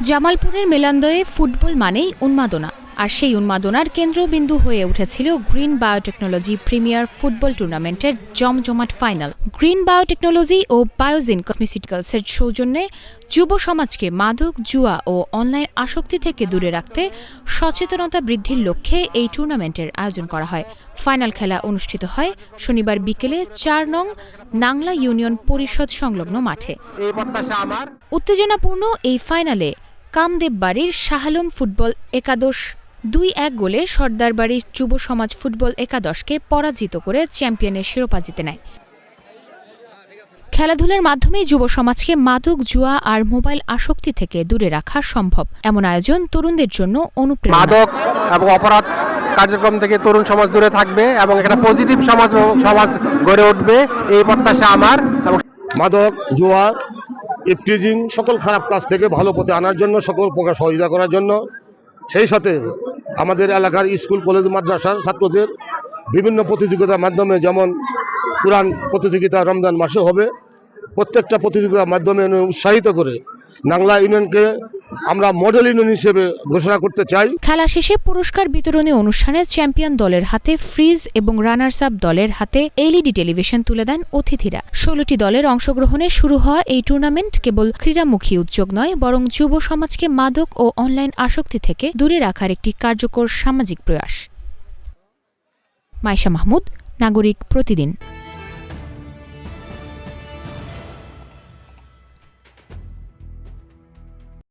জামালপুরের মেলান্দয়ে ফুটবল মানেই উন্মাদনা, আর সেই উন্মাদনার কেন্দ্রবিন্দু হয়ে উঠেছিল গ্রিন বায়োটেকনোলজি প্রিমিয়ার ফুটবল টুর্নামেন্টের জমজমাট ফাইনাল। গ্রিন বায়োটেকনোলজি ও বায়োজিন কসমেটিক্যালসের সৌজন্যে যুব সমাজকে মাদক, জুয়া ও অনলাইন আসক্তি থেকে দূরে রাখতে সচেতনতা বৃদ্ধির লক্ষ্যে এই টুর্নামেন্টের আয়োজন করা হয়। ফাইনাল খেলা অনুষ্ঠিত হয় শনিবার বিকেলে ৪ নং নাংলা ইউনিয়ন পরিষদ সংলগ্ন মাঠে। উত্তেজনাপূর্ণ এই ফাইনালে কামদেববাড়ির শাহালম ফুটবল একাদশ ২-১ গোলে সর্দারবাড়ির যুব সমাজ ফুটবল একাদশকে পরাজিত করে চ্যাম্পিয়নের শিরোপা জিতে নেয়। খেলাধুলার মাধ্যমেই যুব সমাজকে মাদক, জুয়া আর মোবাইল আসক্তি থেকে দূরে রাখা সম্ভব। এমন আয়োজন তরুণদের জন্য অনুপ্রেরণা। মাদক এবং অপরাধ কার্যক্রম থেকে তরুণ সমাজ দূরে থাকবে এবং একটা পজিটিভ সমাজ গড়ে উঠবে, এই প্রত্যাশা আমার। মাদক, জুয়া, ইফটিজিং সকল খারাপ কাজ থেকে ভালো পথে আনার জন্য সকল প্রকার সহযোগিতা করার জন্য, সেই সাথে আমাদের এলাকার স্কুল, কলেজ, মাদ্রাসার ছাত্রদের বিভিন্ন প্রতিযোগিতার মাধ্যমে, যেমন কোরআন প্রতিযোগিতা রমজান মাসে হবে, প্রত্যেকটা প্রতিযোগিতার মাধ্যমে উৎসাহিত করে নাংলা ইউনিয়নকে আমরা মডেল ইউনিয়ন হিসেবে ঘোষণা করতে চাই। খেলা শেষে পুরস্কার বিতরণী অনুষ্ঠানে চ্যাম্পিয়ন দলের হাতে ফ্রিজ এবং রানার্স আপ দলের হাতে এলইডি টেলিভিশন তুলে দেন অতিথিরা। ১৬টি দলের অংশগ্রহণে শুরু হওয়া এই টুর্নামেন্ট কেবল ক্রীড়ামুখী উদ্যোগ নয়, বরং যুব সমাজকে মাদক ও অনলাইন আসক্তি থেকে দূরে রাখার একটি কার্যকর সামাজিক প্রয়াস। মাইশা মাহমুদ, নাগরিক প্রতিদিন।